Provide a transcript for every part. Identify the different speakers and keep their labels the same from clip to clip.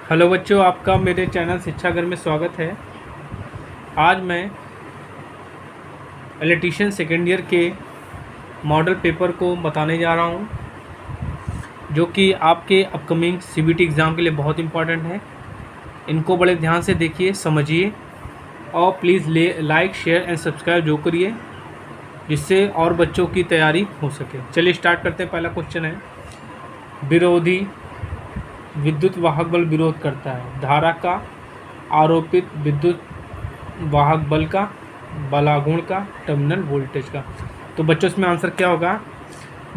Speaker 1: Hello बच्चों, आपका मेरे चैनल शिक्षा घर में स्वागत है। आज मैं इलेक्ट्रीशियन सेकेंड ईयर के मॉडल पेपर को बताने जा रहा हूं, जो कि आपके अपकमिंग सीबीटी एग्ज़ाम के लिए बहुत इम्पॉर्टेंट है। इनको बड़े ध्यान से देखिए, समझिए और please like share and subscribe जो करिए, जिससे और बच्चों की तैयारी हो सके। चलिए स्टार्ट करते हैं। पहला क्वेश्चन है, विरोधी विद्युत वाहक बल विरोध करता है धारा का, आरोपित विद्युत वाहक बल का, बलागुण का, टर्मिनल वोल्टेज का। तो बच्चों इसमें आंसर क्या होगा?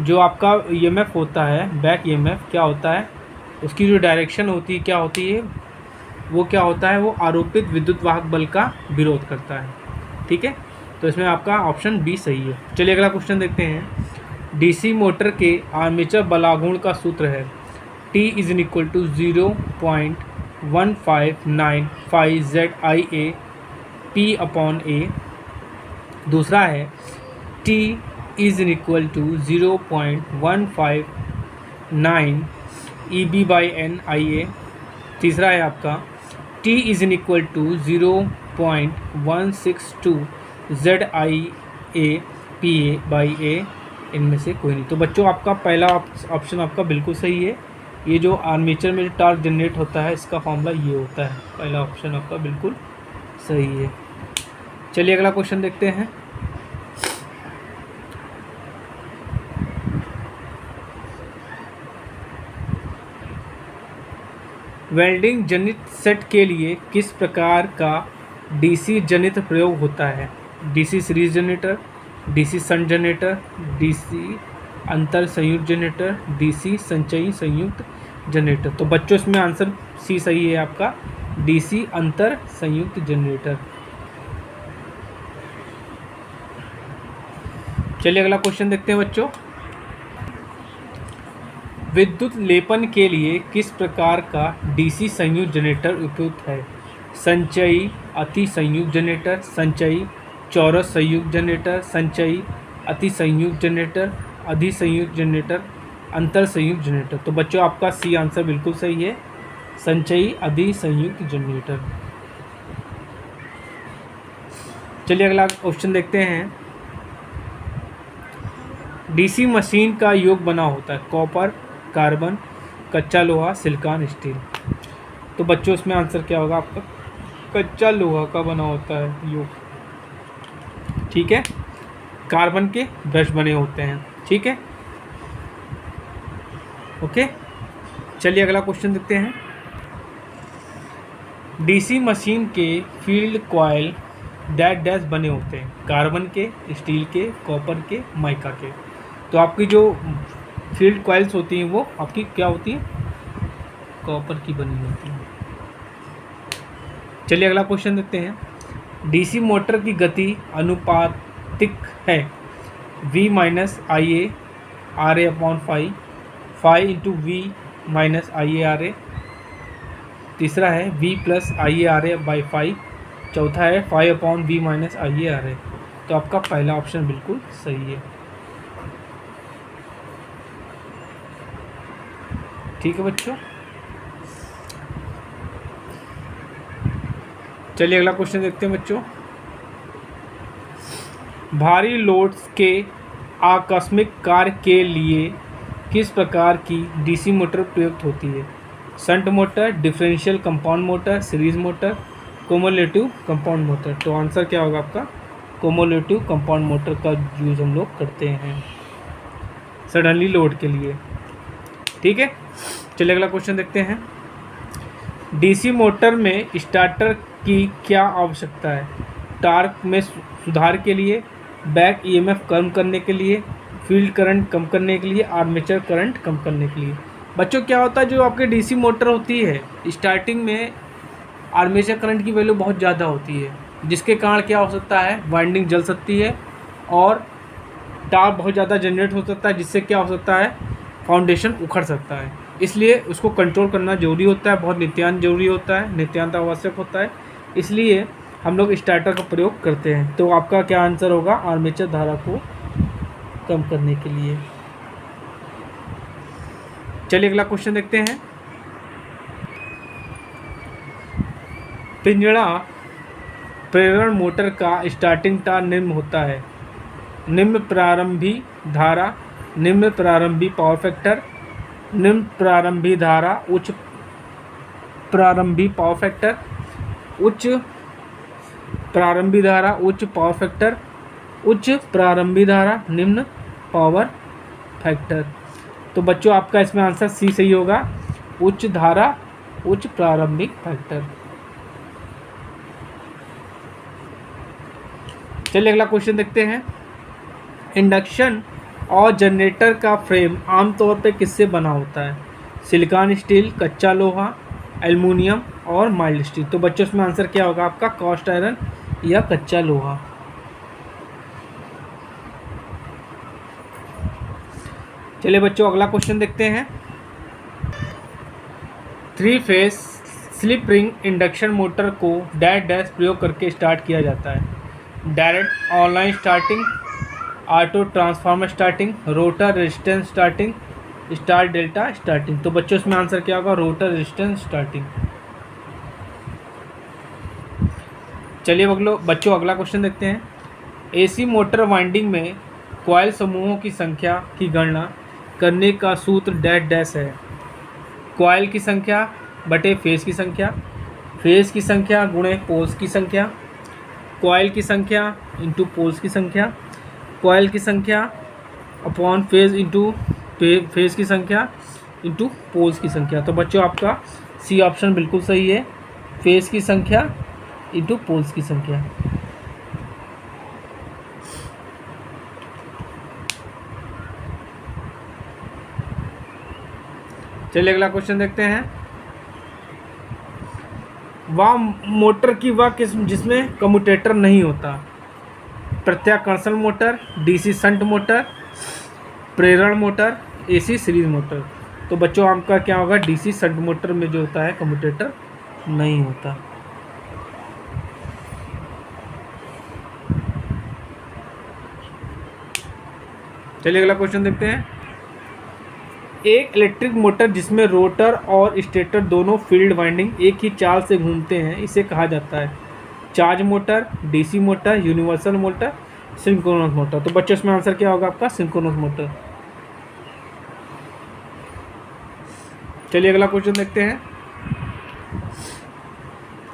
Speaker 1: जो आपका ईएमएफ होता है, बैक ईएमएफ क्या होता है, उसकी जो डायरेक्शन होती है क्या होती है, वो क्या होता है, वो आरोपित विद्युत वाहक बल का विरोध करता है। ठीक है, तो इसमें आपका ऑप्शन बी सही है। चलिए अगला क्वेश्चन देखते हैं। डीसी मोटर के आर्मेचर बलागुण का सूत्र है T = 0.1595 ZIA P/A। दूसरा है T = 0.159 EB/NIA। तीसरा है आपका T = 0.162 ZIA PA/A। इनमें से कोई नहीं। तो बच्चों आपका पहला ऑप्शन आपका बिल्कुल सही है। ये जो आर्मेचर में जो टॉर्क जनरेट होता है, इसका फॉर्मूला ये होता है। पहला ऑप्शन आपका बिल्कुल सही है। चलिए अगला क्वेश्चन देखते हैं। वेल्डिंग जनित सेट के लिए किस प्रकार का डीसी जनित प्रयोग होता है? DC series generator, DC shunt generator, DC अंतर संयुक्त जनरेटर, डीसी संचयी संयुक्त जनरेटर। तो बच्चों इसमें आंसर सी सही है आपका, डीसी अंतर संयुक्त जनरेटर। चलिए अगला क्वेश्चन देखते हैं बच्चों। विद्युत लेपन के लिए किस प्रकार का डीसी संयुक्त जनरेटर उपयुक्त है? संचयी अति संयुक्त जनरेटर, संचयी चौरस संयुक्त जनरेटर, संचयी अति संयुक्त जनरेटर, अधिसंयुक्त जनरेटर, अंतर संयुक्त जनरेटर। तो बच्चों आपका सी आंसर बिल्कुल सही है, संचयी अधिसंयुक्त जनरेटर। चलिए अगला क्वेश्चन देखते हैं। डीसी मशीन का योग बना होता है कॉपर, कार्बन, कच्चा लोहा, सिलिकॉन, स्टील। तो बच्चों इसमें आंसर क्या होगा आपका? कच्चा लोहा का बना होता है योग। ठीक है, कार्बन के ब्रश बने होते हैं। ठीक है, ओके। चलिए अगला क्वेश्चन देखते हैं। डीसी मशीन के फील्ड कॉयल डैश डैश बने होते हैं कार्बन के, स्टील के, कॉपर के, माइका के। तो आपकी जो फील्ड कॉइल्स होती हैं वो आपकी क्या होती है? कॉपर की बनी होती है। चलिए अगला क्वेश्चन देखते हैं। डीसी मोटर की गति अनुपातिक है V-IA RA/5, 5 × V-IA/RA। तीसरा है V+IA/RA/5। चौथा है 5/V-IA/RA। तो आपका पहला ऑप्शन बिल्कुल सही है। ठीक है बच्चों, चलिए अगला क्वेश्चन देखते हैं बच्चों। भारी लोड्स के आकस्मिक कार्य के लिए किस प्रकार की डीसी मोटर प्रयुक्त होती है? Shunt motor, differential compound motor, series motor, cumulative compound motor. तो आंसर क्या होगा आपका? कोमुलेटिव कंपाउंड मोटर का यूज़ हम लोग करते हैं सडनली लोड के लिए। ठीक है, चलिए अगला क्वेश्चन देखते हैं। डीसी मोटर में स्टार्टर की क्या आवश्यकता है? टॉर्क में सुधार के लिए, बैक ईएमएफ कम करने के लिए, फील्ड करंट कम करने के लिए, आर्मेचर करंट कम करने के लिए। बच्चों क्या होता है, जो आपके डीसी मोटर होती है स्टार्टिंग में आर्मेचर करंट की वैल्यू बहुत ज़्यादा होती है, जिसके कारण क्या हो सकता है, वाइंडिंग जल सकती है और टॉर्क बहुत ज़्यादा जनरेट हो सकता है, जिससे क्या हो सकता है, फाउंडेशन उखड़ सकता है। इसलिए उसको कंट्रोल करना जरूरी होता है, बहुत नित्यान जरूरी होता है, नित्यांत आवश्यक होता है। इसलिए हम लोग स्टार्टर का प्रयोग करते हैं। तो आपका क्या आंसर होगा? आर्मेचर धारा को कम करने के लिए। चलिए अगला क्वेश्चन देखते हैं। पिंजड़ा प्रेरण मोटर का स्टार्टिंग टॉर्क निम्न होता है: निम्न प्रारंभी धारा, निम्न प्रारंभी पावर फैक्टर, निम्न प्रारंभी धारा, उच्च प्रारंभी पावर फैक्टर, उच्च प्रारंभी धारा, उच्च पावर फैक्टर, उच्च प्रारंभी धारा, निम्न पावर फैक्टर। तो बच्चों आपका इसमें आंसर सी सही होगा, उच्च धारा, उच्च प्रारंभिक फैक्टर। चलिए अगला क्वेश्चन देखते हैं। इंडक्शन और जनरेटर का फ्रेम आमतौर पे किससे बना होता है? सिलिकॉन स्टील, कच्चा लोहा, एल्युमिनियम और माइल्ड स्टील। तो बच्चों इसमें आंसर क्या होगा आपका? कास्ट आयरन या कच्चा लोहा। चलिए बच्चों अगला क्वेश्चन देखते हैं। 3 phase slip ring induction motor को डैश डैश प्रयोग करके स्टार्ट किया जाता है: direct online starting, auto transformer starting, rotor resistance starting, star delta starting. तो बच्चों इसमें आंसर क्या होगा? Rotor resistance starting. चलिए बच्चों अगला क्वेश्चन देखते हैं। एसी मोटर वाइंडिंग में कॉइल समूहों की संख्या की गणना करने का सूत्र डैश डैश है: कॉइल की संख्या बटे फेज की संख्या, फेज की संख्या गुणे पोल्स की संख्या, कॉइल की संख्या इंटू पोल्स की संख्या, कॉइल की संख्या अपॉन फेज इंटू फेज की संख्या इंटू पोल्स की संख्या। तो बच्चों आपका सी ऑप्शन बिल्कुल सही है, फेज की संख्या इंटू पोल्स की संख्या। चलिए अगला क्वेश्चन देखते हैं। वह मोटर की वह किस्म जिसमें कम्यूटेटर नहीं होता: प्रत्याकर्षण मोटर, डीसी शंट मोटर, प्रेरण मोटर, एसी सीरीज मोटर। तो बच्चों आपका क्या होगा? डीसी शंट मोटर में जो होता है कम्यूटेटर नहीं होता। चलिए अगला क्वेश्चन देखते हैं। एक इलेक्ट्रिक मोटर जिसमें रोटर और स्टेटर दोनों फील्ड वाइंडिंग एक ही चाल से घूमते हैं, इसे कहा जाता है: charge motor, DC motor, universal motor, synchronous motor. तो बच्चों इसमें आंसर क्या होगा आपका? Synchronous motor. चलिए अगला क्वेश्चन देखते हैं।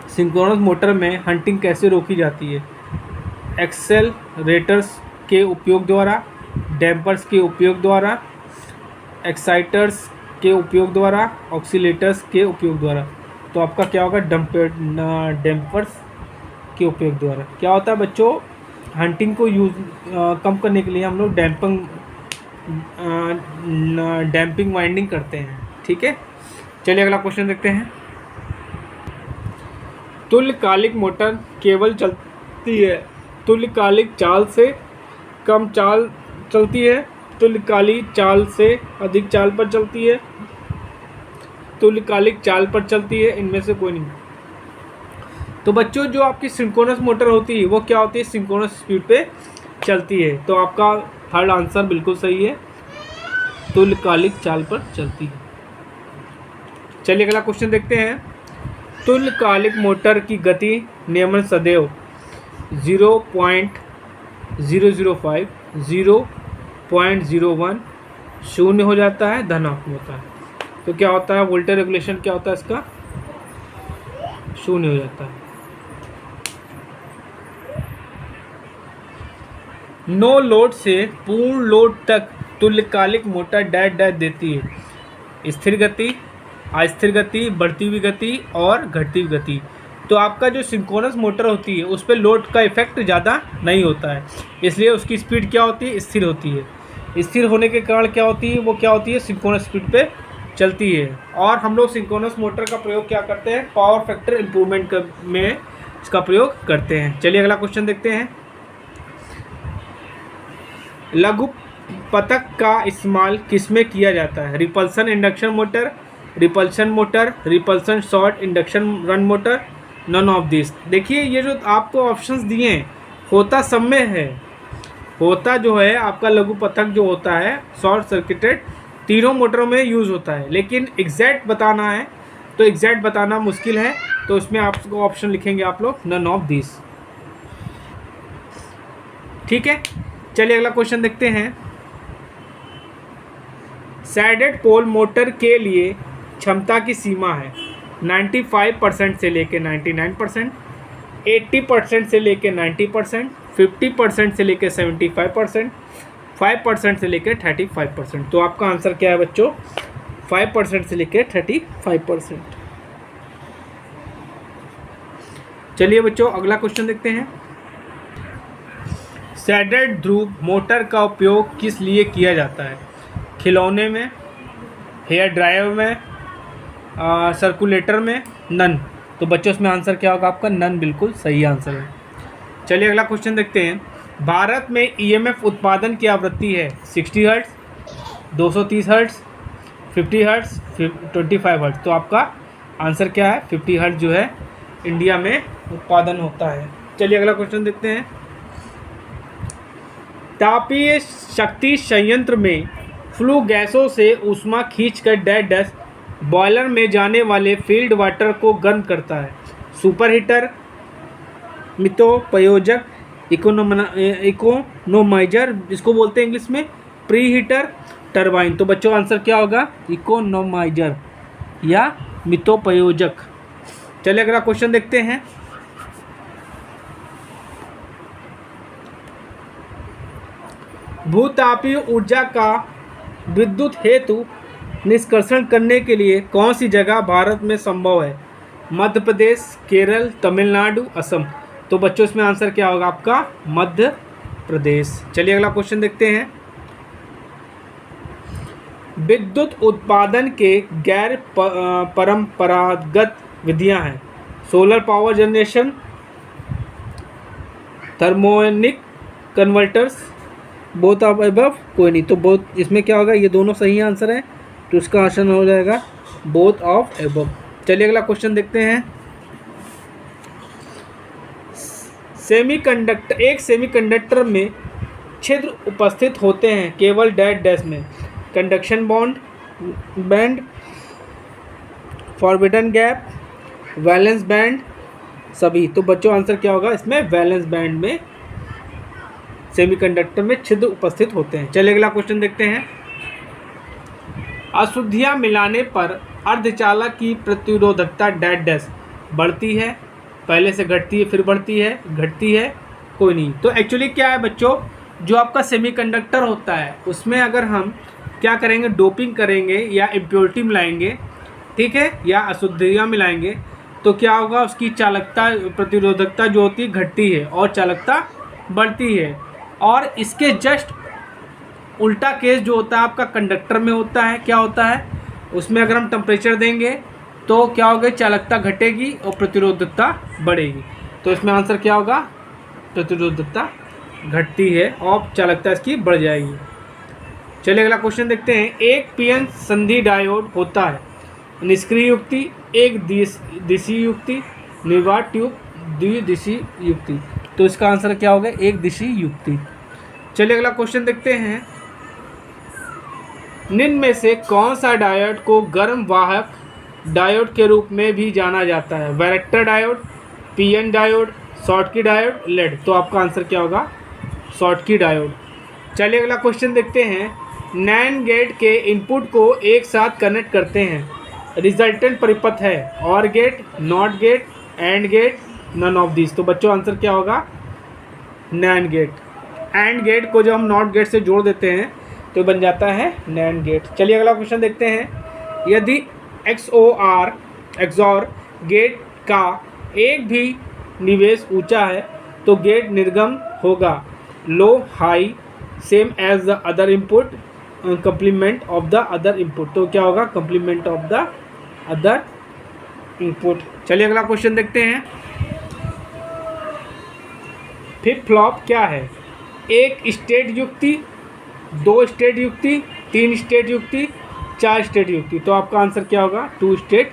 Speaker 1: सिंक्रोनस मोटर में हंटिंग कैसे रोकी जाती है? एक्सेलरेटर्स के उपयोग द्वारा, डैम्पर्स के उपयोग द्वारा, एक्साइटर्स के उपयोग द्वारा, ऑक्सीलेटर्स के उपयोग द्वारा। तो आपका क्या होगा? डैम्पर्स के उपयोग द्वारा। क्या होता है बच्चों? हंटिंग को कम करने के लिए हम लोग डैम्पिंग वाइंडिंग करते हैं। ठीक है, चलिए अगला क्वेश्चन देखते हैं। तुल्यकालिक मोटर केवल चलती है तुल्यकालिक चाल से कम चाल चलती है, तुल्यकालिक चाल से अधिक चाल पर चलती है, तुल्यकालिक चाल पर चलती है, इनमें से कोई नहीं। तो बच्चों जो आपकी सिंक्रोनस मोटर होती है वो क्या होती है? सिंक्रोनस स्पीड पे चलती है। तो आपका थर्ड आंसर बिल्कुल सही है, तुल्यकालिक चाल पर चलती है। चलिए अगला क्वेश्चन देखते हैं। तुल्यकालिक मोटर की गति नियमन सदैव 0.005, 0.01 शून्य हो जाता है, धनात्मक होता है। तो क्या होता है? वोल्टेज रेगुलेशन क्या होता है इसका? शून्य हो जाता है। नो लोड से पूर्ण लोड तक तुल्यकालिक मोटर डैश डैश देती है: स्थिर गति, अस्थिर गति, बढ़ती हुई गति और घटती हुई गति। तो आपका जो सिंक्रोनस मोटर होती है उस पर लोड का इफेक्ट ज़्यादा नहीं होता है, इसलिए उसकी स्पीड क्या होती है? स्थिर होती है। स्थिर होने के कारण क्या होती है? वो क्या होती है? सिंक्रोनस स्पीड पे चलती है। और हम लोग सिंक्रोनस मोटर का प्रयोग क्या करते हैं? पावर फैक्टर इम्प्रूवमेंट में इसका प्रयोग करते हैं। चलिए अगला क्वेश्चन देखते हैं। लघु पथक का इस्तेमाल किसमें किया जाता है? Repulsion induction motor, repulsion motor, repulsion short induction run motor, none of this. देखिए ये जो आपको ऑप्शंस दिए हैं होता सब में है। होता जो है आपका लघु पथक जो होता है शॉर्ट सर्किटेड तीनों मोटरों में यूज़ होता है, लेकिन एग्जैक्ट बताना है तो एग्जैक्ट बताना मुश्किल है। तो इसमें आपको ऑप्शन लिखेंगे आप लोग नन ऑफ दिस। ठीक है, चलिए अगला क्वेश्चन देखते हैं। सैडेड पोल मोटर के लिए क्षमता की सीमा है 95% से लेके 99%, 80% से लेके 90%, 50% से लेके 75%, 5% से लेके 35%। तो आपका आंसर क्या है बच्चों? 5% से लेके 35%। चलिए बच्चों अगला क्वेश्चन देखते हैं। सैडेड ध्रुव मोटर का उपयोग किस लिए किया जाता है? खिलौने में, हेयर ड्रायर में, सर्कुलेटर में, नन। तो बच्चों इसमें आंसर क्या होगा आपका? नन बिल्कुल सही आंसर है। चलिए अगला क्वेश्चन देखते हैं। भारत में ईएमएफ उत्पादन की आवृत्ति है 60 हर्ट्ज, 230 हर्ट्ज, 50 हर्ट्ज, 25 हर्ट्ज। तो आपका आंसर क्या है? 50 हर्ट्ज जो है इंडिया में उत्पादन होता है। चलिए अगला क्वेश्चन देखते हैं। तापीय शक्ति संयंत्र में फ्लू गैसों से ऊष्मा खींचकर डैश बॉयलर में जाने वाले फील्ड वाटर को गर्म करता है। सुपर हीटर, मितोपयोजक, इकोनोमाइजर जिसको बोलते हैं इंग्लिश में, प्री हीटर, टरबाइन। तो बच्चों आंसर क्या होगा? इकोनोमाइजर या मितोपयोजक। चलिए अगला क्वेश्चन देखते हैं। भूतापीय ऊर्जा का विद्युत हेतु निष्कर्षण करने के लिए कौन सी जगह भारत में संभव है? मध्य प्रदेश, केरल, तमिलनाडु, असम। तो बच्चों इसमें आंसर क्या होगा आपका? मध्य प्रदेश। चलिए अगला क्वेश्चन देखते हैं। विद्युत उत्पादन के गैर परंपरागत विधियां हैं। Solar power generation, thermionic converters, both of above, कोई नहीं। तो बोथ इसमें क्या होगा? ये दोनों सही आंसर है, तो इसका आंसर हो जाएगा बोथ ऑफ अबव। चलिए अगला क्वेश्चन देखते हैं। एक सेमीकंडक्टर में छिद्र उपस्थित होते हैं केवल डैश में। Conduction bond, band, forbidden gap, valence band, सभी। तो बच्चों आंसर क्या होगा इसमें? वैलेंस बैंड में सेमीकंडक्टर में छिद्र उपस्थित होते हैं। चलिए अगला क्वेश्चन देखते हैं। अशुद्धियां मिलाने पर अर्धचालक की प्रतिरोधकता डैश बढ़ती है, पहले से घटती है, फिर बढ़ती है, घटती है, कोई नहीं। तो एक्चुअली क्या है बच्चों, जो आपका सेमीकंडक्टर होता है उसमें अगर हम क्या करेंगे? डोपिंग करेंगे या इम्प्योरिटी मिलाएंगे, ठीक है, या अशुद्धियां मिलाएंगे, तो क्या होगा? उसकी चालकता, प्रतिरोधकता जो होती है घटती है और चालकता बढ़ती है। और इसके जस्ट उल्टा केस जो होता है आपका कंडक्टर में होता है। क्या होता है उसमें? अगर हम टेम्परेचर देंगे तो क्या होगा? चालकता घटेगी और प्रतिरोधकता बढ़ेगी। तो इसमें आंसर क्या होगा? प्रतिरोधकता घटती है और चालकता इसकी बढ़ जाएगी। चलिए अगला क्वेश्चन देखते हैं। एक पीएन संधि डायोड होता है निष्क्रिय युक्ति, एक दिशीय युक्ति, निर्वात ट्यूब, द्विदिशीय युक्ति। तो इसका आंसर क्या होगा? एक दिशीय युक्ति। चलिए अगला क्वेश्चन देखते हैं। निम्न में से कौन सा डायोड को गर्म वाहक डायोड के रूप में भी जाना जाता है? Varactor diode, PN diode, Schottky diode, LED. तो आपका आंसर क्या होगा? Schottky diode. चलिए अगला क्वेश्चन देखते हैं। नैंड गेट के इनपुट को एक साथ कनेक्ट करते हैं, रिजल्टेंट परिपथ है or gate, not gate, and gate, none of this. तो बच्चों आंसर क्या होगा? NAND gate. एंड गेट को जब हम नॉट गेट से जोड़ देते हैं तो बन जाता है नैंड गेट। चलिए अगला क्वेश्चन देखते हैं। यदि XOR गेट का एक भी निवेश ऊंचा है तो गेट निर्गम होगा low, high, same as the other input, complement of the other input. तो क्या होगा? Complement of the other input. चलिए अगला क्वेश्चन देखते हैं। फ्लिप फ्लॉप क्या है? एक स्टेट युक्ति, दो स्टेट युक्ति, तीन स्टेट युक्ति, चार स्टेट युक्ति। तो आपका आंसर क्या होगा? 2 स्टेट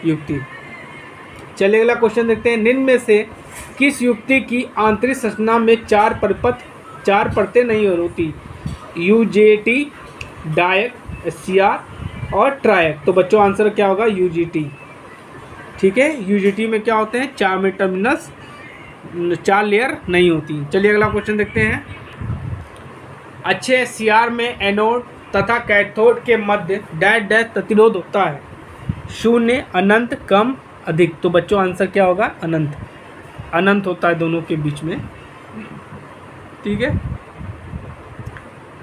Speaker 1: युक्ति। चलिए अगला क्वेश्चन देखते हैं। निम्न में से किस युक्ति की आंतरिक संरचना में 4 परतें नहीं होती? UJT, डायक, SCR और ट्रायक। तो बच्चों आंसर क्या होगा? UGT। ठीक है। यूजीटी में क्या होते हैं, 4 में टर्मिनल्स, 4 लेयर नहीं होती। चलिए अगला क्वेश्चन देखते हैं। अच्छे एचसीआर में एनोड तथा कैथोड के मध्य डैश डैश प्रतिरोध होता है, 0, अनंत, कम, अधिक। तो बच्चों आंसर क्या होगा, अनंत। अनंत होता है दोनों के बीच में। ठीक है।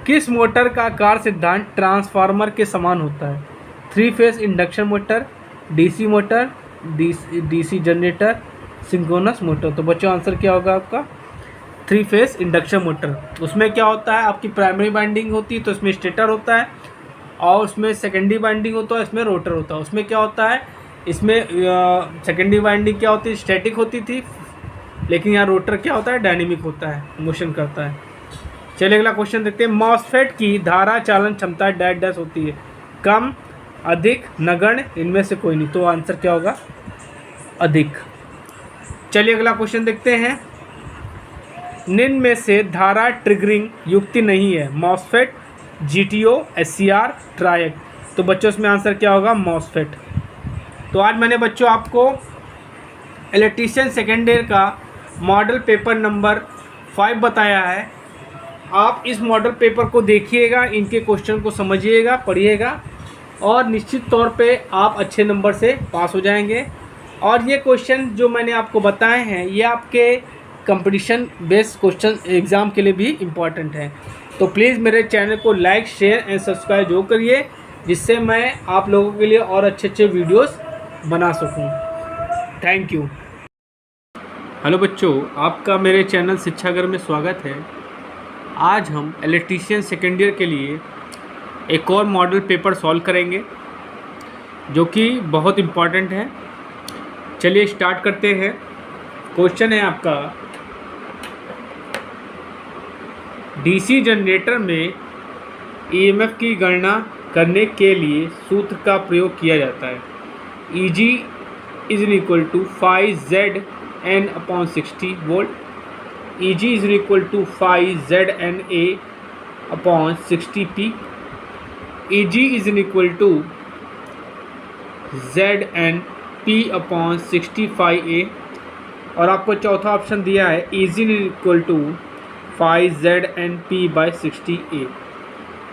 Speaker 1: किस मोटर का कार्य सिद्धांत ट्रांसफार्मर के समान होता है, 3 phase induction motor, DC motor, DC generator, synchronous motor. तो बच्चों आंसर क्या होगा आपका, 3 फेज इंडक्शन मोटर। उसमें क्या होता है, आपकी प्राइमरी वाइंडिंग होती है तो इसमें स्टेटर होता है, और उसमें सेकेंडरी वाइंडिंग होता है, इसमें रोटर होता है। उसमें क्या होता है, इसमें सेकेंडरी वाइंडिंग क्या होती है, स्टैटिक होती थी, लेकिन यहाँ रोटर क्या होता है, डायनेमिक होता है, मोशन करता है। चलिए अगला क्वेश्चन देखते हैं। मॉसफेट की धारा चालन क्षमता डैश डैश होती है, कम, अधिक, नगण्य, इनमें से कोई नहीं। तो आंसर क्या होगा, अधिक। चलिए अगला क्वेश्चन देखते हैं। निम्न में से धारा ट्रिगरिंग युक्ति नहीं है, मॉसफेट, जीटीओ, एचसीआर, ट्रायक। तो बच्चों इसमें आंसर क्या होगा, मॉसफेट। तो आज मैंने बच्चों आपको इलेक्ट्रीशियन सेकेंड ईयर का मॉडल पेपर नंबर 5 बताया है। आप इस मॉडल पेपर को देखिएगा, इनके क्वेश्चन को समझिएगा, पढ़िएगा, और निश्चित तौर पे आप अच्छे नंबर से पास हो जाएंगे। और ये क्वेश्चन जो मैंने आपको बताए हैं, ये आपके कंपटीशन बेस्ड क्वेश्चन एग्ज़ाम के लिए भी इम्पॉर्टेंट है। तो प्लीज़ मेरे चैनल को लाइक, शेयर एंड सब्सक्राइब जरूर करिए, जिससे मैं आप लोगों के लिए और अच्छे अच्छे वीडियोस बना सकूं। Thank you. हेलो बच्चों, आपका मेरे चैनल शिक्षागर में स्वागत है। आज हम इलेक्ट्रीशियन सेकेंड ईयर के लिए एक और मॉडल पेपर सॉल्व करेंगे, जो कि बहुत इम्पॉर्टेंट है। चलिए स्टार्ट करते हैं। क्वेश्चन है आपका, डीसी जनरेटर में ईएमएफ की गणना करने के लिए सूत्र का प्रयोग किया जाता है। EG = 5ZN/60 volt, EG = 5ZNA/60P, EG = ZNP/65A, और आपको चौथा ऑप्शन दिया है EG = 5ZNP/60A।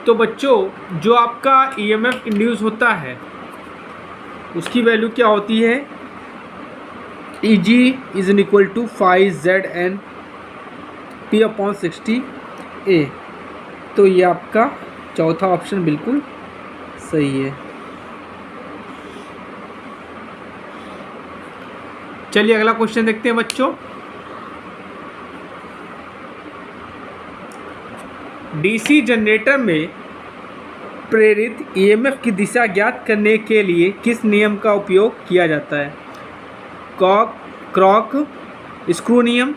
Speaker 1: तो बच्चों जो आपका ईएमएफ इंड्यूस होता है उसकी वैल्यू क्या होती है, EG = 5ZNP/60A। तो ये आपका चौथा ऑप्शन बिल्कुल सही है। चलिए अगला क्वेश्चन देखते हैं बच्चों। डीसी जनरेटर में प्रेरित ईएमएफ की दिशा ज्ञात करने के लिए किस नियम का उपयोग किया जाता है, क्रॉक स्क्रू नियम,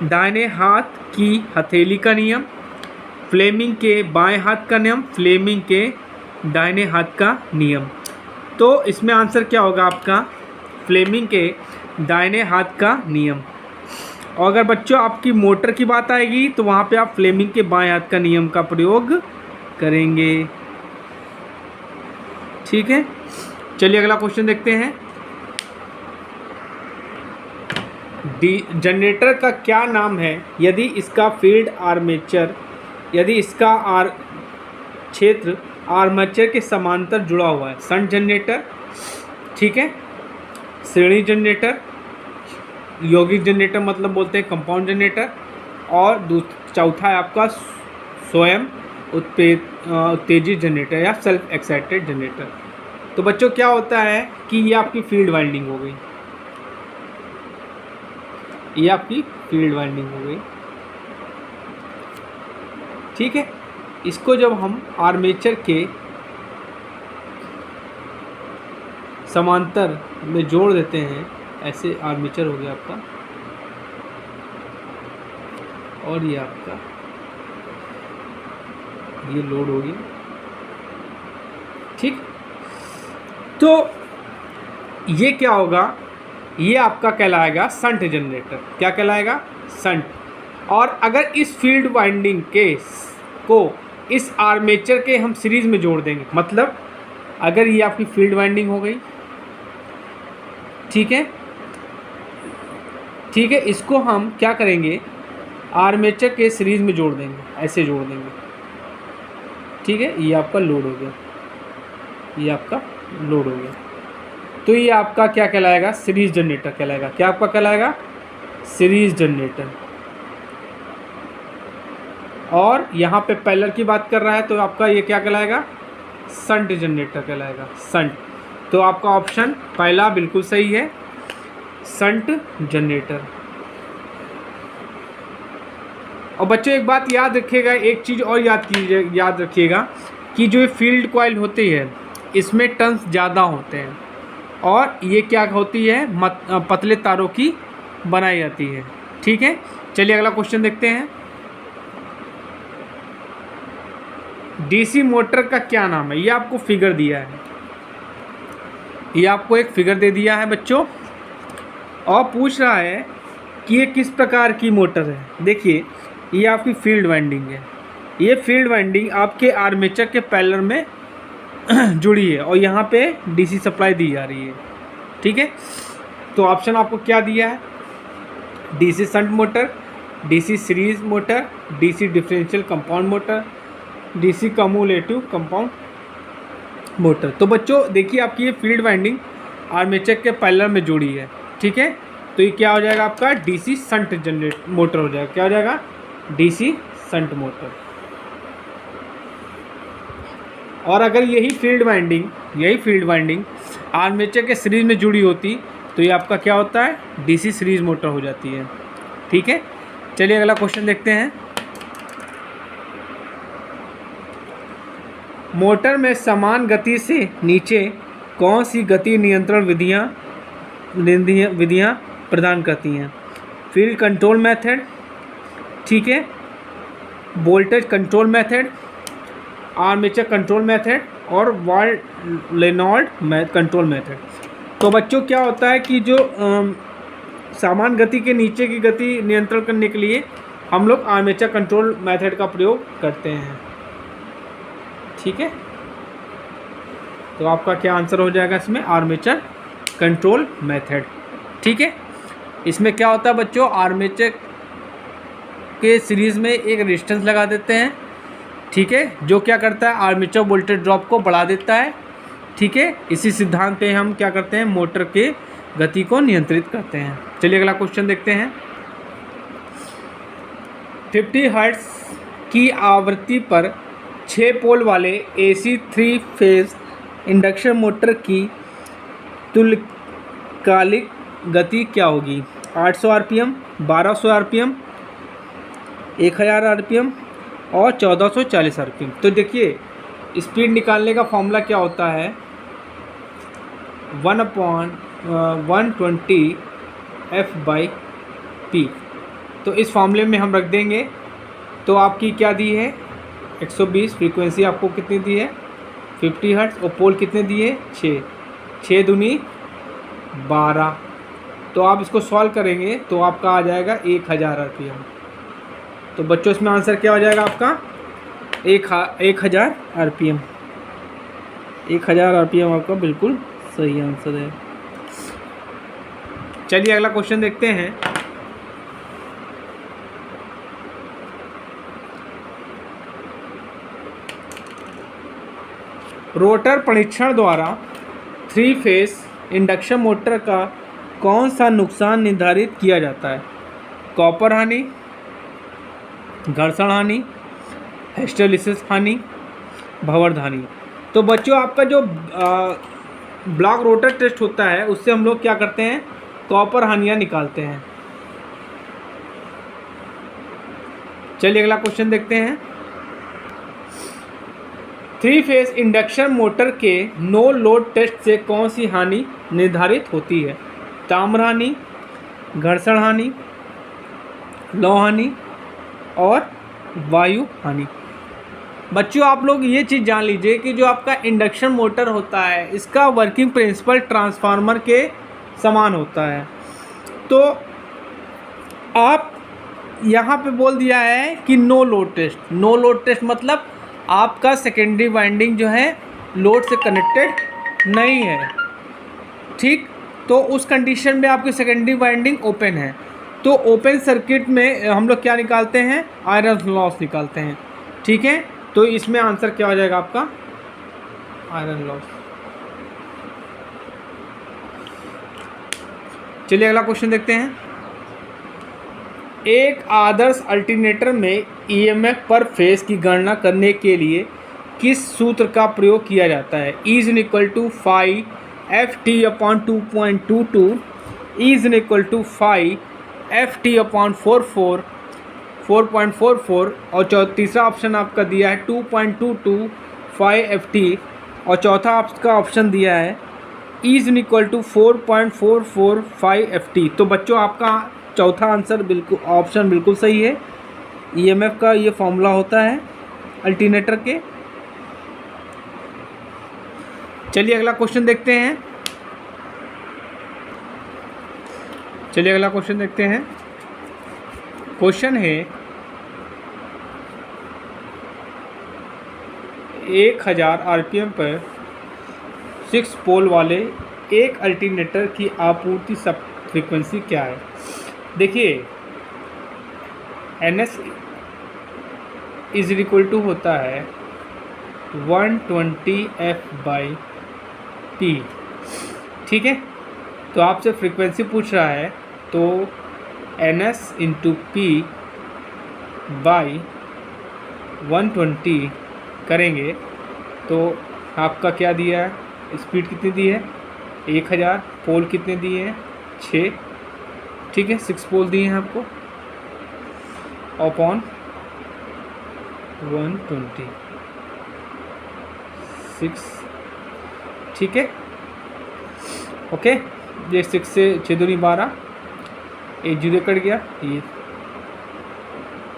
Speaker 1: दाहिने हाथ की हथेली का नियम, फ्लेमिंग के बाएं हाथ का नियम, फ्लेमिंग के दाहिने हाथ का नियम। तो इसमें आंसर क्या होगा आपका, फ्लेमिंग के दाहिने हाथ का नियम। और अगर बच्चों आपकी मोटर की बात आएगी तो वहाँ पे आप फ्लेमिंग के बाएं हाथ का नियम का प्रयोग करेंगे। ठीक है। चलिए अगला क्वेश्चन देखते हैं। जनरेटर का क्या नाम है यदि इसका फील्ड आर्मेचर, यदि इसका क्षेत्र आर्मेचर के समांतर जुड़ा हुआ है, शंट जनरेटर, ठीक है, श्रेणी जनरेटर, यौगिक जनरेटर मतलब बोलते हैं कंपाउंड जनरेटर, और चौथा है आपका स्वयं उत्तेजित जनरेटर या सेल्फ एक्साइटेड जनरेटर। तो बच्चों क्या होता है कि ये आपकी फील्ड वाइंडिंग हो गई, ये आपकी फील्ड वाइंडिंग हो गई। ठीक है। इसको जब हम आर्मेचर के समांतर में जोड़ देते हैं, ऐसे आर्मेचर हो गया आपका, और ये आपका ये लोड हो गया। ठीक। तो ये क्या होगा, ये आपका कहलाएगा शंट जनरेटर। क्या कहलाएगा, शंट। और अगर इस फील्ड वाइंडिंग को इस आर्मेचर के हम सीरीज में जोड़ देंगे, मतलब अगर ये आपकी फील्ड वाइंडिंग हो गई, ठीक है, ठीक है। इसको हम क्या करेंगे, आर्मेचर के सीरीज़ में जोड़ देंगे, ऐसे जोड़ देंगे, ठीक है। ये आपका लोड हो गया, ये आपका लोड हो गया। तो ये आपका क्या कहलाएगा, सीरीज जनरेटर कहलाएगा। क्या आपका कहलाएगा, सीरीज जनरेटर। और यहाँ पे पैरेलल की बात कर रहा है तो आपका ये क्या कहलाएगा, शंट जनरेटर कहलाएगा, शंट। तो आपका ऑप्शन पहला बिल्कुल सही है, शंट जनरेटर। और बच्चों एक बात याद रखिएगा, एक चीज़ और याद रखिएगा कि जो फील्ड कॉइल होती है इसमें टर्न्स ज़्यादा होते हैं और ये क्या होती है, पतले तारों की बनाई जाती है, ठीक है। चलिए अगला क्वेश्चन देखते हैं। डीसी मोटर का क्या नाम है, ये आपको फिगर दिया है, ये आपको एक फिगर दे दिया है बच्चों, और पूछ रहा है कि ये किस प्रकार की मोटर है। देखिए ये आपकी फील्ड वाइंडिंग है, ये फील्ड वाइंडिंग आपके आर्मेचर के पैरेलल में जुड़ी है और यहाँ पे डीसी सप्लाई दी जा रही है, ठीक है। तो ऑप्शन आपको क्या दिया है, DC shunt motor, DC series motor, DC differential compound motor, DC cumulative compound motor. तो बच्चों देखिए आपकी ये फील्ड वाइंडिंग आर्मेचर के पैरेलल में जुड़ी है, ठीक है। तो ये क्या हो जाएगा आपका, डीसी शंट जनरेट मोटर हो जाएगा। क्या हो जाएगा, डीसी शंट मोटर। और अगर यही फील्ड वाइंडिंग आर्मेचर के सीरीज में जुड़ी होती तो ये आपका क्या होता है, डीसी सीरीज मोटर हो जाती है, ठीक है। चलिए अगला क्वेश्चन देखते हैं। मोटर में समान गति से नीचे कौन सी गति नियंत्रण विधियाँ प्रदान करती हैं। फील्ड कंट्रोल मेथड, ठीक है, voltage control method, armature control method और लेनॉर्ड कंट्रोल मेथड। तो बच्चों क्या होता है कि जो समान गति के नीचे की गति नियंत्रण करने के लिए हम लोग आर्मेचर कंट्रोल मेथड का प्रयोग करते हैं, ठीक है। तो आपका क्या आंसर हो जाएगा इसमें, आर्मेचर कंट्रोल मेथड, ठीक है। इसमें क्या होता है बच्चों, आर्मेचर के सीरीज़ में एक रेजिस्टेंस लगा देते हैं, ठीक है, जो क्या करता है, आर्मेचर वोल्टेज ड्रॉप को बढ़ा देता है, ठीक है। इसी सिद्धांत पे हम क्या करते हैं, मोटर के गति को नियंत्रित करते हैं। चलिए अगला क्वेश्चन देखते हैं। 50 हर्ट्ज की आवृत्ति पर 6 पोल वाले AC 3 फेज इंडक्शन मोटर की तुल्यकालिक गति क्या होगी। 800 RPM, 1200 RPM, 1000 RPM और 1440 RPM। तो देखिए स्पीड निकालने का फॉर्मूला क्या होता है, 1/120 F/P। तो इस फॉर्मूले में हम रख देंगे। तो आपकी क्या दी है, 120। फ्रीक्वेंसी आपको कितनी दी है, 50 हर्ट्ज। और पोल कितने दिए, 6। 6 दूनी 12। तो आप इसको सॉल्व करेंगे तो आपका आ जाएगा 1000 RPM। तो बच्चों इसमें आंसर क्या हो जाएगा आपका, 1000 RPM। 1000 RPM आपका बिल्कुल सही आंसर है। चलिए अगला क्वेश्चन देखते हैं। रोटर परीक्षण द्वारा 3 फेज इंडक्शन मोटर का कौन सा नुकसान निर्धारित किया जाता है। कॉपर हानि, घर्षण हानि, हिस्टेरिसिस हानि, भंवर हानि। तो बच्चों आपका जो ब्लॉक रोटर टेस्ट होता है उससे हम लोग क्या करते हैं, कॉपर हानियाँ निकालते हैं। चलिए अगला क्वेश्चन देखते हैं। 3 फेज इंडक्शन मोटर के नो लोड टेस्ट से कौन सी हानि निर्धारित होती है। ताम्र हानि, घर्षण हानि, लौह हानि और वायु हानि। बच्चों आप लोग ये चीज़ जान लीजिए कि जो आपका इंडक्शन मोटर होता है इसका वर्किंग प्रिंसिपल ट्रांसफार्मर के समान होता है। तो आप यहाँ पे बोल दिया है कि no load test. No load test मतलब आपका सेकेंडरी वाइंडिंग जो है लोड से कनेक्टेड नहीं है, ठीक। तो उस कंडीशन में आपकी सेकेंडरी वाइंडिंग ओपन है। तो ओपन सर्किट में हम लोग क्या निकालते हैं, आयरन लॉस निकालते हैं। ठीक है, तो इसमें आंसर क्या हो जाएगा आपका, आयरन लॉस। चलिए अगला क्वेश्चन देखते हैं। एक आदर्श अल्टरनेटर में ईएमएफ पर फेज की गणना करने के लिए किस सूत्र का प्रयोग किया जाता है। Is equal to 5 FT/2.22 is equal to 5 FT/4.44 और तीसरा ऑप्शन आपका दिया है 2.22 5 FT और चौथा आपका ऑप्शन दिया है इज इक्वल टू 4.44 5 FT। तो बच्चों आपका चौथा आंसर बिल्कुल ऑप्शन बिल्कुल सही है। ईएमएफ का ये फॉर्मूला होता है अल्टरनेटर के। चलिए अगला क्वेश्चन देखते हैं। क्वेश्चन है 1000 RPM पर 6 पोल वाले एक अल्टरनेटर की आपूर्ति फ्रीक्वेंसी क्या है। देखिए NS इज इक्वल टू होता है 120 F/P। ठीक है, तो आपसे फ्रीक्वेंसी पूछ रहा है तो NS इंटू P बाई 120 करेंगे तो आपका क्या दिया है, स्पीड कितनी दी है 1000, पोल कितने दिए हैं 6। ठीक है, 6 पोल दिए हैं आपको अपॉन 120 6। ठीक है, ओके, ये 6 से 6 दूनी 12, 1 जीरो कट गया, ये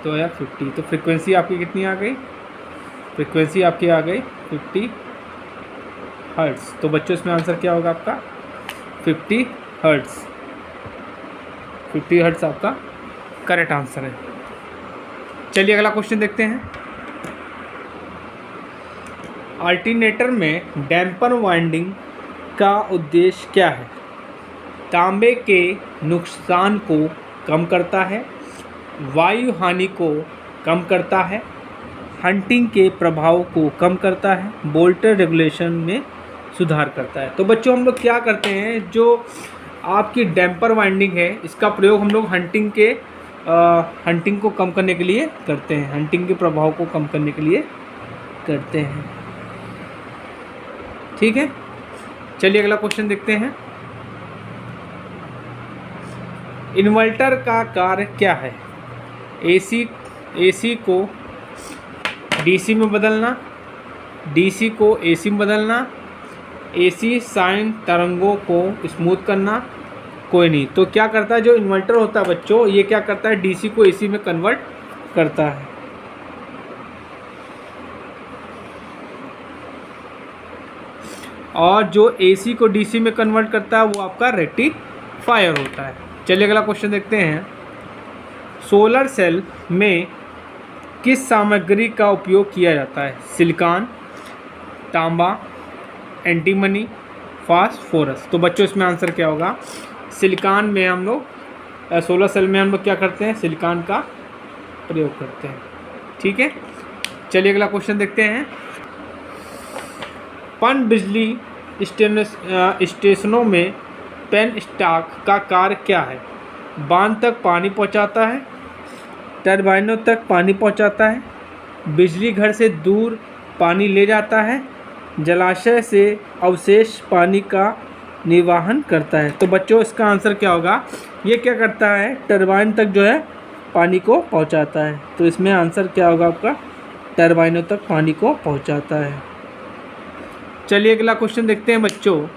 Speaker 1: तो यार 50। तो फ्रीक्वेंसी आपकी कितनी आ गई, फ्रीक्वेंसी आपकी आ गई 50 हर्ट्ज़। तो बच्चों इसमें आंसर क्या होगा आपका 50 हर्ट्ज़। 50 हर्ट्ज़ आपका करेक्ट आंसर है। चलिए अगला क्वेश्चन देखते हैं। अल्टरनेटर में डैम्पर वाइंडिंग का उद्देश्य क्या है। तांबे के नुकसान को कम करता है, वायु हानि को कम करता है, हंटिंग के प्रभाव को कम करता है, वोल्टेज रेगुलेशन में सुधार करता है। तो बच्चों हम लोग क्या करते हैं, जो आपकी डैम्पर वाइंडिंग है इसका प्रयोग हम लोग हंटिंग को कम करने के लिए करते हैं, हंटिंग के प्रभाव को कम करने के लिए करते हैं। ठीक है, चलिए अगला क्वेश्चन देखते हैं। इन्वर्टर का कार्य क्या है। एसी को डीसी में बदलना, डीसी को एसी में बदलना, एसी साइन तरंगों को स्मूथ करना, कोई नहीं। तो क्या करता है जो इन्वर्टर होता है बच्चों, ये क्या करता है डीसी को एसी में कन्वर्ट करता है। और जो एसी को डीसी में कन्वर्ट करता है वो आपका रेक्टिफायर होता है। चलिए अगला क्वेश्चन देखते हैं। सोलर सेल में किस सामग्री का उपयोग किया जाता है। सिलिकॉन, तांबा, एंटीमनी, फास्फोरस। तो बच्चों इसमें आंसर क्या होगा, सिलिकॉन में हम लोग सोलर सेल में हम लोग क्या करते हैं, सिलिकॉन का प्रयोग करते हैं। ठीक है, चलिए अगला क्वेश्चन देखते हैं। पन बिजली स्टेशनों में पेन स्टॉक का कार्य क्या है। बांध तक पानी पहुंचाता है, टरबाइनों तक पानी पहुंचाता है, बिजली घर से दूर पानी ले जाता है, जलाशय से अवशेष पानी का निर्वहन करता है। तो बच्चों इसका आंसर क्या होगा, ये क्या करता है टरबाइन तक जो है पानी को पहुंचाता है। तो इसमें आंसर क्या होगा आपका, टरबाइनों तक पानी को पहुंचाता है। चलिए अगला क्वेश्चन देखते हैं बच्चों।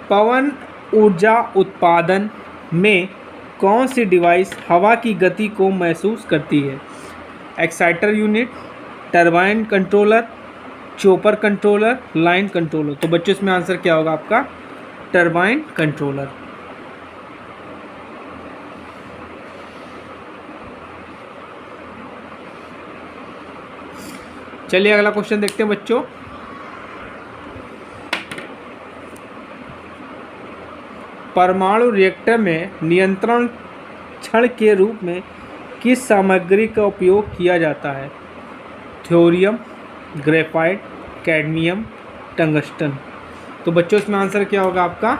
Speaker 1: पवन ऊर्जा उत्पादन में कौन सी डिवाइस हवा की गति को महसूस करती है। Exciter unit, turbine controller, chopper controller, line controller. तो बच्चों इसमें आंसर क्या होगा आपका, टरबाइन कंट्रोलर। चलिए अगला क्वेश्चन देखते हैं बच्चों। परमाणु रिएक्टर में नियंत्रण छड़ के रूप में किस सामग्री का उपयोग किया जाता है? Thorium, graphite, cadmium, tungsten. तो बच्चों इसमें आंसर क्या होगा आपका?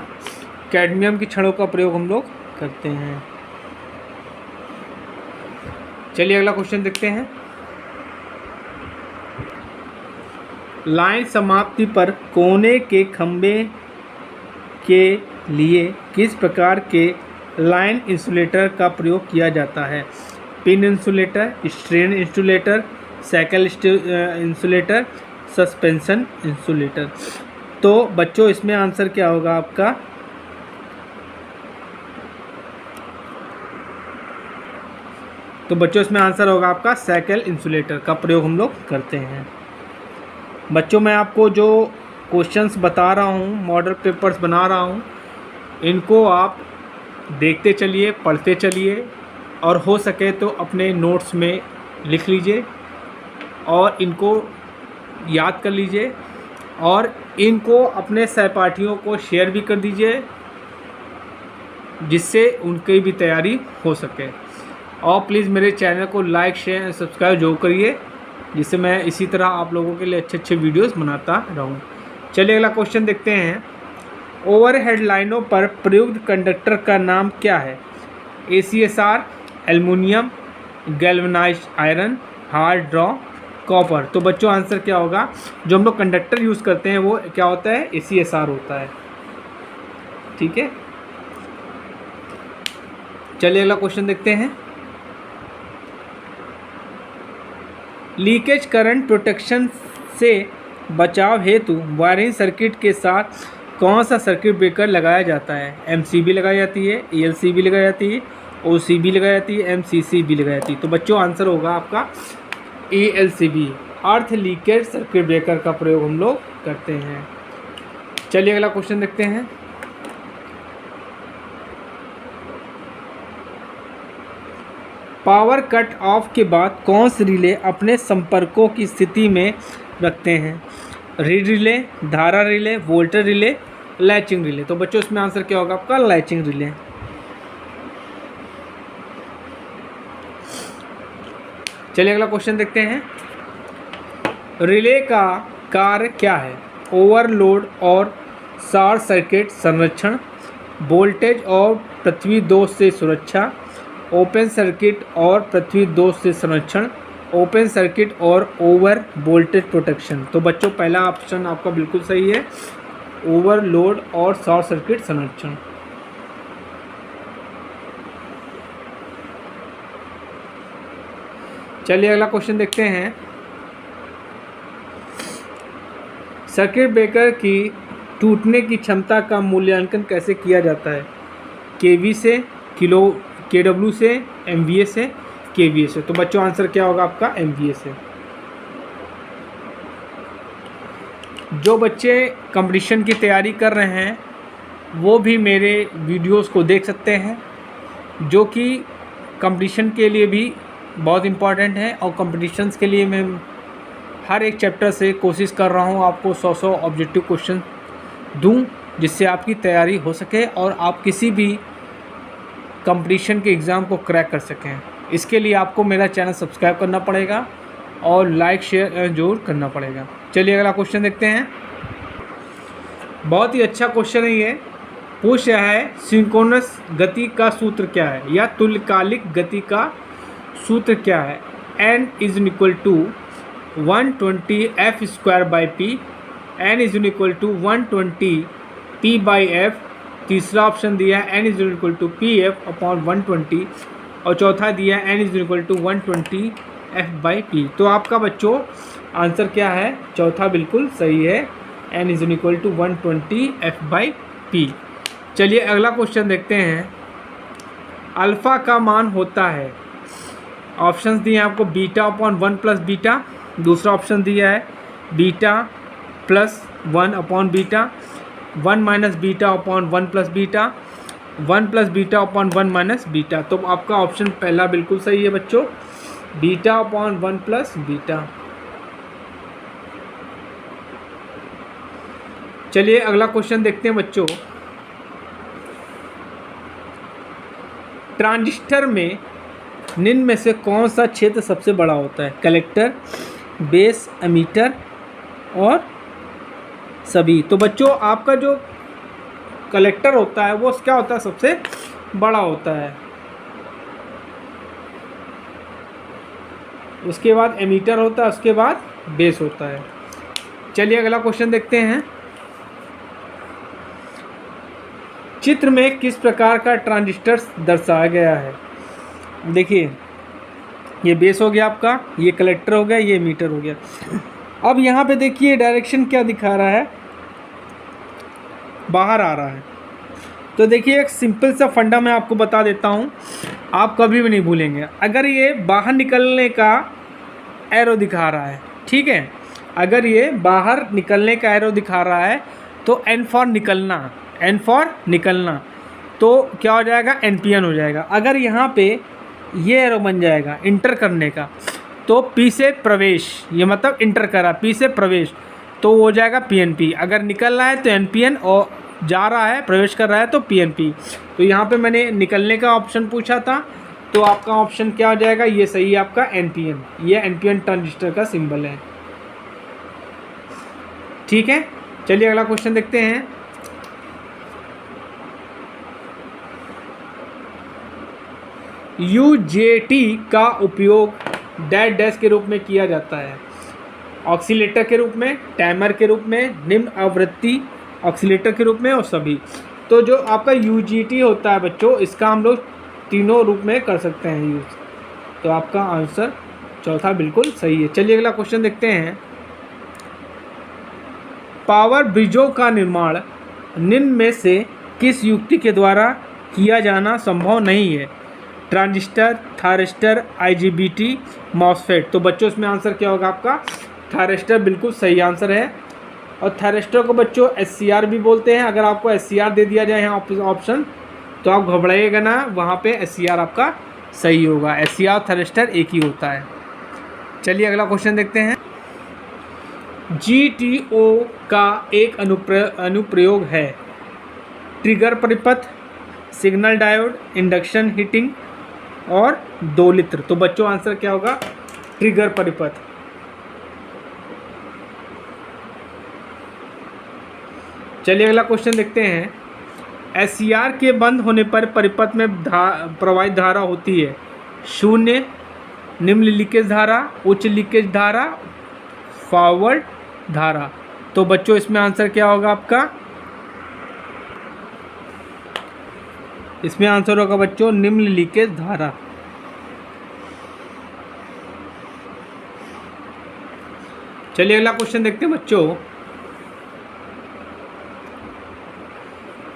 Speaker 1: कैडमियम की छड़ों का प्रयोग हम लोग करते हैं। चलिए अगला क्वेश्चन देखते हैं। लाइन समाप्ति पर कोने के खंभे के लिए किस प्रकार के लाइन इंसुलेटर का प्रयोग किया जाता है? Pin insulator, strain insulator, cycle insulator, suspension insulator. तो बच्चों इसमें आंसर क्या होगा आपका? तो बच्चों इसमें आंसर होगा आपका साइकिल इंसुलेटर का प्रयोग हम लोग करते हैं। बच्चों मैं आपको जो क्वेश्चंस बता रहा हूँ, मॉडल पेपर्स बना रहा हूँ, इनको आप देखते चलिए, पढ़ते चलिए और हो सके तो अपने नोट्स में लिख लीजिए और इनको याद कर लीजिए और इनको अपने सहपाठियों को शेयर भी कर दीजिए जिससे उनकी भी तैयारी हो सके। और प्लीज़ मेरे चैनल को लाइक, शेयर एंड सब्सक्राइब जरूर करिए जिससे मैं इसी तरह आप लोगों के लिए अच्छे अच्छे वीडियोस बनाता रहूं। चलिए अगला क्वेश्चन देखते हैं। ओवरहेड लाइनों पर प्रयुक्त कंडक्टर का नाम क्या है? ACSR, aluminium, galvanised iron, hard draw, copper. तो बच्चों आंसर क्या होगा? जो हम लोग कंडक्टर यूज़ करते हैं वो क्या होता है? ACSR होता है। ठीक है, चलिए अगला क्वेश्चन देखते हैं। लीकेज करंट प्रोटेक्शन से बचाव हेतु वायरिंग सर्किट के साथ कौन सा सर्किट ब्रेकर लगाया जाता है? MCB लगाई जाती है, ELCB लगाई जाती है, OCB लगाई जाती है, MCCB लगाई जाती है। तो बच्चों आंसर होगा आपका ELCB, अर्थ लीकेज सर्किट ब्रेकर का प्रयोग हम लोग करते हैं। चलिए अगला क्वेश्चन देखते हैं। पावर कट ऑफ के बाद कौन सी रिले अपने संपर्कों की स्थिति में रखते हैं? रीड रिले, धारा relay, voltage relay, latching relay. तो बच्चों इसमें आंसर क्या होगा आपका? Latching relay. चलिए अगला क्वेश्चन देखते हैं। रिले का कार्य क्या है? ओवरलोड और शॉर्ट सर्किट संरक्षण, वोल्टेज और पृथ्वी दोष से सुरक्षा, ओपन सर्किट और पृथ्वी दोष से संरक्षण, ओपन सर्किट और ओवर वोल्टेज प्रोटेक्शन। तो बच्चों पहला ऑप्शन आपका बिल्कुल सही है, ओवरलोड और शॉर्ट सर्किट संरक्षण। चलिए अगला क्वेश्चन देखते हैं। सर्किट ब्रेकर की टूटने की क्षमता का मूल्यांकन कैसे किया जाता है? केवी से, KW से, MVA से, KVA से। तो बच्चों आंसर क्या होगा आपका? MVA से। जो बच्चे कंपटीशन की तैयारी कर रहे हैं वो भी मेरे वीडियोस को देख सकते हैं जो कि कंपटीशन के लिए भी बहुत इम्पॉर्टेंट है और कंपटीशन्स के लिए मैं हर एक चैप्टर से कोशिश कर रहा हूँ आपको 100 ऑब्जेक्टिव क्वेश्चन दूँ जिससे आपकी तैयारी हो सके और आप किसी भी कंपटीशन के एग्ज़ाम को क्रैक कर सकें। इसके लिए आपको मेरा चैनल सब्सक्राइब करना पड़ेगा और लाइक शेयर जरूर करना पड़ेगा। चलिए अगला क्वेश्चन देखते हैं। बहुत ही अच्छा क्वेश्चन है ये। पूछ रहा है सिंक्रोनस गति का सूत्र क्या है या तुल्यकालिक गति का सूत्र क्या है? N = 120 F²/p, N = 120 P/F। तीसरा ऑप्शन दिया है N = PF/120 और चौथा दिया है N = 120 F/p। तो आपका बच्चों आंसर क्या है? चौथा बिल्कुल सही है, N = 120 F/p। चलिए अगला क्वेश्चन देखते हैं। अल्फ़ा का मान होता है, ऑप्शंस दिए हैं आपको β/1 + β, दूसरा ऑप्शन दिया है β + 1/β, 1 - β/1 + β, 1 + β/1 - β। तो आपका ऑप्शन पहला बिल्कुल सही है बच्चों, β/1 + β। चलिए अगला क्वेश्चन देखते हैं बच्चों। ट्रांजिस्टर में निम्न में से कौन सा क्षेत्र सबसे बड़ा होता है? कलेक्टर, बेस, एमीटर और सभी। तो बच्चों आपका जो कलेक्टर होता है वो क्या होता है? सबसे बड़ा होता है। उसके बाद एमीटर होता है, उसके बाद बेस होता है। चलिए अगला क्वेश्चन देखते हैं। चित्र में किस प्रकार का ट्रांजिस्टर दर्शाया गया है? देखिए ये बेस हो गया आपका, ये कलेक्टर हो गया, ये एमीटर हो गया। अब यहाँ पे देखिए डायरेक्शन क्या दिखा रहा है, बाहर आ रहा है। तो देखिए एक सिंपल सा फंडा मैं आपको बता देता हूँ, आप कभी भी नहीं भूलेंगे। अगर ये बाहर निकलने का एरो दिखा रहा है, ठीक है, अगर ये बाहर निकलने का एरो दिखा रहा है तो एन फॉर निकलना, एन फॉर निकलना, तो क्या हो जाएगा? एनपीएन हो जाएगा। अगर यहाँ पे ये एरो बन जाएगा इंटर करने का, तो पी से प्रवेश, ये मतलब इंटर करा, पी से प्रवेश, तो हो जाएगा पीएनपी। अगर निकल रहा है तो एनपीएन, और जा रहा है, प्रवेश कर रहा है तो पीएनपी। तो यहाँ पे मैंने निकलने का ऑप्शन पूछा था, तो आपका ऑप्शन क्या हो जाएगा? ये सही है आपका एनपीएन। ये एनपीएन ट्रांजिस्टर का सिंबल है, ठीक है। चलिए अगला क्वेश्चन देखते हैं। यूजेटी का उपयोग डैश डैश के रूप में किया जाता है? ऑक्सीलेटर के रूप में, टाइमर के रूप में, निम्न आवृत्ति ऑक्सीलेटर के रूप में और सभी। तो जो आपका यूजीटी होता है बच्चों, इसका हम लोग तीनों रूप में कर सकते हैं यूज। तो आपका आंसर चौथा बिल्कुल सही है। चलिए अगला क्वेश्चन देखते हैं। पावर ब्रिजों का निर्माण निम्न में से किस युक्ति के द्वारा किया जाना संभव नहीं है? Transistor, thyristor, IGBT, MOSFET. तो बच्चों इसमें आंसर क्या होगा आपका? थायरिस्टर बिल्कुल सही आंसर है। और थायरिस्टर को बच्चों एससीआर भी बोलते हैं। अगर आपको एससीआर दे दिया जाए यहाँ ऑप्शन, तो आप घबराइएगा ना, वहाँ पे एससीआर आपका सही होगा। एससीआर थायरिस्टर एक ही होता है। चलिए अगला क्वेश्चन देखते हैं। जीटीओ का एक अनुप्रयोग है? ट्रिगर परिपथ, सिग्नल डायोड, इंडक्शन हीटिंग और दोलित्र। तो बच्चों आंसर क्या होगा? ट्रिगर परिपथ। चलिए अगला क्वेश्चन देखते हैं। एससीआर के बंद होने पर परिपथ में प्रवाहित धारा होती है? शून्य, निम्न लीकेज धारा, उच्च लीकेज धारा, फॉरवर्ड धारा। तो बच्चों इसमें आंसर क्या होगा आपका? इसमें आंसर होगा बच्चों निम्न लीकेज धारा। चलिए अगला क्वेश्चन देखते हैं बच्चों।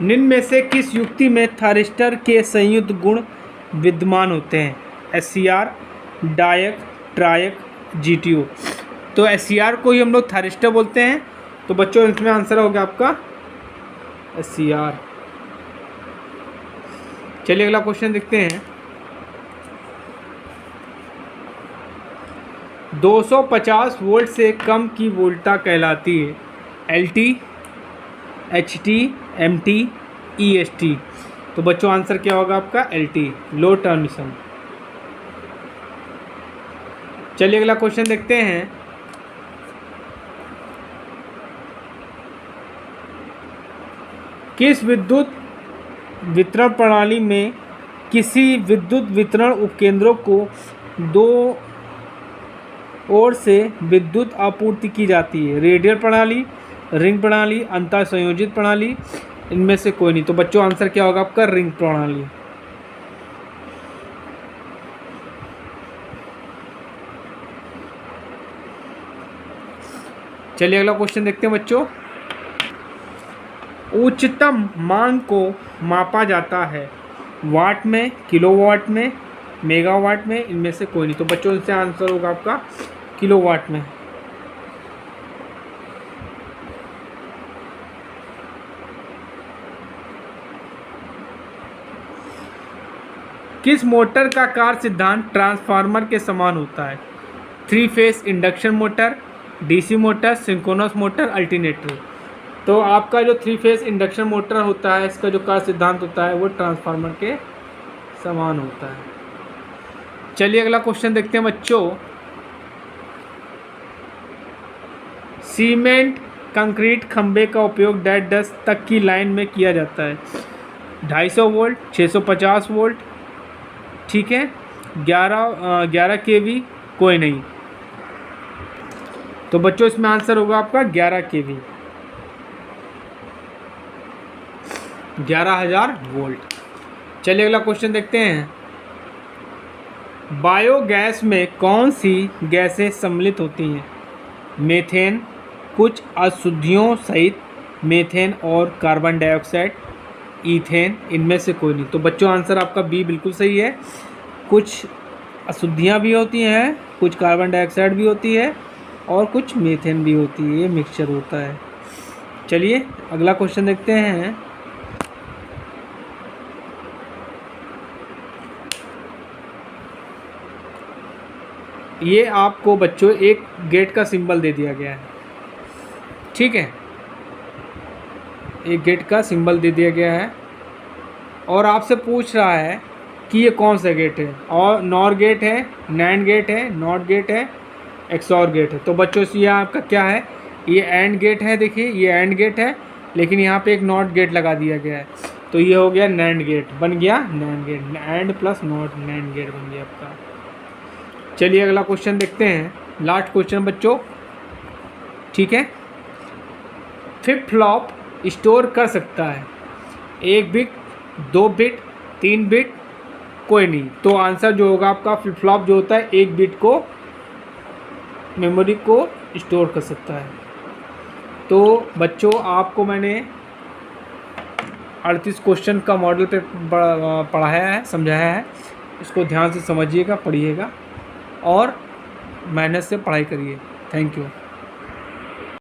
Speaker 1: निम्न में से किस युक्ति में थायरिस्टर के संयुक्त गुण विद्यमान होते हैं? SCR, डायक, ट्रायक, GTO. तो एससीआर को ही हम लोग थायरिस्टर बोलते हैं। तो बच्चों इसमें आंसर होगा आपका एससीआर। चलिए अगला क्वेश्चन देखते हैं। 250 वोल्ट से कम की वोल्टता कहलाती है? LT, HT, MT, EST. तो बच्चों आंसर क्या होगा आपका? LT, low transmission. चलिए अगला क्वेश्चन देखते हैं। किस विद्युत वितरण प्रणाली में किसी विद्युत वितरण उपकेंद्रों को दो ओर से विद्युत आपूर्ति की जाती है? रेडियल प्रणाली, रिंग प्रणाली, अंतर संयोजित प्रणाली, इनमें से कोई नहीं। तो बच्चों आंसर क्या होगा आपका? रिंग प्रणाली। चलिए अगला क्वेश्चन देखते हैं बच्चों। उच्चतम मांग को मापा जाता है? वाट में, किलोवाट में, मेगावाट में, इनमें से कोई नहीं। तो बच्चों इससे आंसर होगा आपका किलोवाट में। किस मोटर का कार्य सिद्धांत ट्रांसफार्मर के समान होता है? 3 phase induction motor, DC motor, synchronous motor, alternator. तो आपका जो 3 फेस इंडक्शन मोटर होता है, इसका जो कार्य सिद्धांत होता है वो ट्रांसफार्मर के समान होता है। चलिए अगला क्वेश्चन देखते हैं बच्चों। सीमेंट कंक्रीट खंबे का उपयोग डैश डैश तक की लाइन में किया जाता है। 250 वोल्ट, 650 वोल्ट, ठीक है, 11 kV, कोई नहीं। तो बच्चों इसमें आंसर होगा आपका 11 kV, 11,000 वोल्ट। चलिए अगला क्वेश्चन देखते हैं। बायोगैस में कौन सी गैसें सम्मिलित होती हैं? मीथेन, कुछ अशुद्धियों सहित मीथेन और कार्बन डाइऑक्साइड, ईथेन, इनमें से कोई नहीं। तो बच्चों आंसर आपका बी बिल्कुल सही है। कुछ अशुद्धियाँ भी होती हैं, कुछ कार्बन डाइऑक्साइड भी होती है और कुछ मीथेन भी होती है, ये मिक्सचर होता है। चलिए अगला क्वेश्चन देखते हैं। ये आपको बच्चों एक गेट का सिंबल दे दिया गया है, ठीक है, एक गेट का सिंबल दे दिया गया है और आपसे पूछ रहा है कि ये कौन सा गेट है, और नॉर गेट है, नैंड गेट है, नॉट गेट है, एक्सॉर गेट है। तो बच्चों ये आपका क्या है, ये एंड गेट है। देखिए ये एंड गेट है, लेकिन यहाँ पे एक नॉट गेट लगा दिया गया है, तो ये हो गया नैंड गेट, बन गया NAND gate, AND plus NOT, NAND gate बन गया आपका। चलिए अगला क्वेश्चन देखते हैं, लास्ट क्वेश्चन बच्चों, ठीक है। फ्लिप फ्लॉप स्टोर कर सकता है 1 बिट, 2 बिट, 3 बिट, कोई नहीं। तो आंसर जो होगा आपका, फ्लिप फ्लॉप जो होता है 1 बिट को मेमोरी को स्टोर कर सकता है। तो बच्चों आपको मैंने 38 क्वेश्चन का मॉडल पे पढ़ाया है, समझाया है। इसको ध्यान से समझिएगा, पढ़िएगा और मेहनत से पढ़ाई करिए। Thank you.